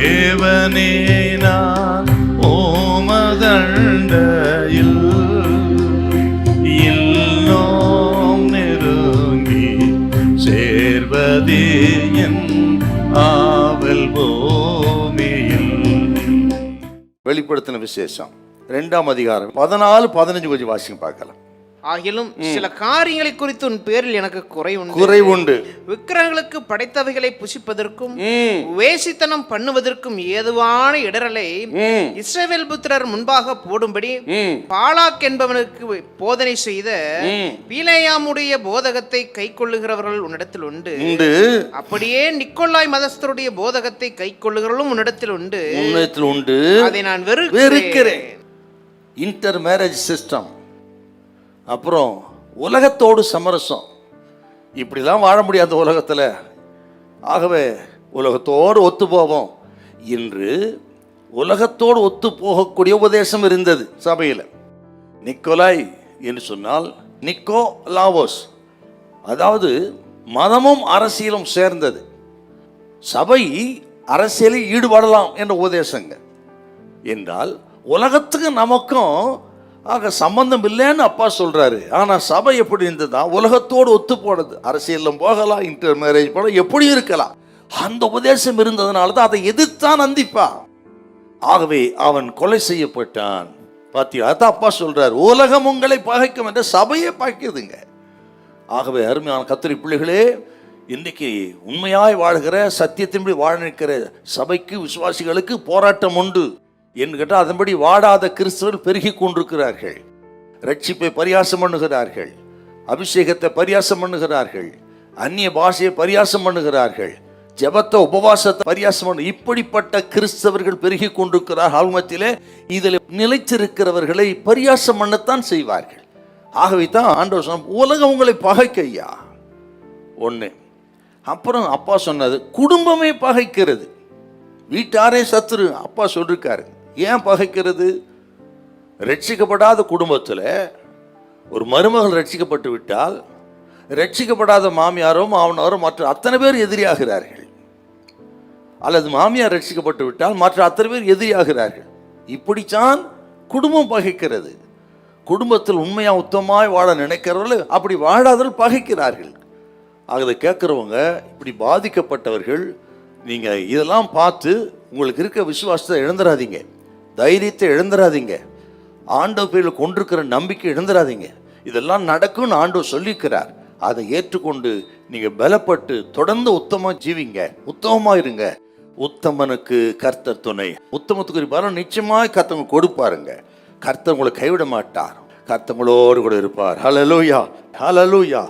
தேவனே நான் ஓமதண்டையில் இன்னும் நெருங்கி சேர்வதே என் ஆவல் பூமியில். வெளிப்படுத்தின விசேஷம் 2ஆம் அதிகாரம் 14-15 கொஞ்சம் வாசிங்க பார்க்கலாம். ஆகிலும் சில காரியங்களை குறித்து உன் பேரில் எனக்கு குறை உண்டு. விக்கிரகங்களுக்கு படைத்தவைகளை புசிப்பதற்கும் வேசித்தனம் பண்ணுவதற்கும் ஏதுவான இடரலை இஸ்ரவேல் புத்திரர் முன்பாக போடும்படி பாலாக் என்பவனுக்கு போதனை செய்த பீலேயாமுடைய போதகத்தை கை கொள்ளுகிறவர்கள் உன்னிடத்தில் உண்டு. அப்படியே நிக்கோலாய் மதஸ்தருடைய போதகத்தை கை கொள்ளுகிறவர்களும் உன்னிடத்தில் உண்டு. அதை நான் வெறுக்கிறேன். இன்டர் மேரேஜ் சிஸ்டம், அப்புறம் உலகத்தோடு சமரசம், இப்படிலாம் வாழ முடியாத உலகத்தில். ஆகவே உலகத்தோடு ஒத்து போவோம். இன்று உலகத்தோடு ஒத்து போகக்கூடிய உபதேசம் இருந்தது சபையில். நிக்கோலாய் என்று சொன்னால் நிக்கோ லாவோஸ், அதாவது மதமும் அரசியலும் சேர்ந்தது. சபை அரசியலில் ஈடுபடலாம் என்ற உபதேசங்க என்றால் உலகத்துக்கு நமக்கும் ஆக சம்பந்தம் இல்லைன்னு அப்பா சொல்றாரு. ஆனால் சபை எப்படி இருந்ததா, உலகத்தோடு ஒத்து போனது. அரசியலும் போகலாம், இன்டர் மேரேஜ் போல எப்படி இருக்கலாம். அந்த உபதேசம் இருந்ததுனால தான் அதை எதிர்த்தான் அந்திப்பா. ஆகவே அவன் கொலை செய்யப்பட்டான். பாத்தியா, அதான் அப்பா சொல்றாரு, உலகம் உங்களை பகைக்கும் என்ற சபையை பகைக்குதுங்க. ஆகவே அருமையான கர்த்தருடைய பிள்ளைகளே, இன்னைக்கு உண்மையாய் வாழ்கிற சத்தியத்தின்படி வாழ நிற்கிற சபைக்கு விசுவாசிகளுக்கு போராட்டம் உண்டு என்று கேட்டால், அதன்படி வாடாத கிறிஸ்தவர்கள் பெருகி கொண்டிருக்கிறார்கள். ரட்சிப்பை பரியாசம் பண்ணுகிறார்கள், அபிஷேகத்தை பரியாசம் பண்ணுகிறார்கள், அந்நிய பாஷையை பரியாசம் பண்ணுகிறார்கள், ஜெபத்தை உபவாசத்தை பரியாசம் பண்ணு. இப்படிப்பட்ட கிறிஸ்தவர்கள் பெருகி கொண்டிருக்கிறார். ஆழ்மத்திலே இதில் நிலைச்சிருக்கிறவர்களை பரியாசம் பண்ணத்தான் செய்வார்கள். ஆகவே தான் ஆண்டவர் சொன்ன, உலகம் உங்களை பகைக்கையா ஒன்று. அப்புறம் அப்பா சொன்னது, குடும்பமே பகைக்கிறது, வீட்டாரே சத்துரு. அப்பா சொல்லிருக்காரு, ஏன் பகைக்கிறது? ரட்சிக்கப்படாத குடும்பத்தில் ஒரு மருமகள் ரட்சிக்கப்பட்டு விட்டால், ரட்சிக்கப்படாத மாமியாரோ மாமனாரோ மற்ற அத்தனை பேர் எதிரியாகிறார்கள். அல்லது மாமியார் ரட்சிக்கப்பட்டு விட்டால் மற்ற அத்தனை பேர் எதிரியாகிறார்கள். இப்படித்தான் குடும்பம் பகைக்கிறது. குடும்பத்தில் உண்மையாக உத்தமமாய் வாழ நினைக்கிறவர்கள் அப்படி வாழாதவர்கள் பகைக்கிறார்கள். அதை கேட்குறவங்க, இப்படி பாதிக்கப்பட்டவர்கள், நீங்கள் இதெல்லாம் பார்த்து உங்களுக்கு இருக்க விசுவாசத்தை இழந்துடாதீங்க, தைரியத்தை இழந்துடாதீங்க, ஆண்டவர் பேரில் கொண்டிருக்கிற நம்பிக்கை இழந்துடாதீங்க. இதெல்லாம் நடக்கும்னு ஆண்டவர் சொல்லியிருக்கிறார். அதை ஏற்றுக்கொண்டு நீங்கள் பலப்பட்டு தொடர்ந்து உத்தமமாக ஜீவிங்க, உத்தமமாக இருங்க. உத்தமனுக்கு கர்த்தர் துணை. உத்தமத்துக்கு ஒரு பலம் நிச்சயமாக கர்த்தவங்க கொடுப்பாருங்க. கர்த்தர் உங்களை கைவிட மாட்டார், கர்த்தங்களோடு கூட இருப்பார். ஹல்லேலூயா, ஹல்லேலூயா.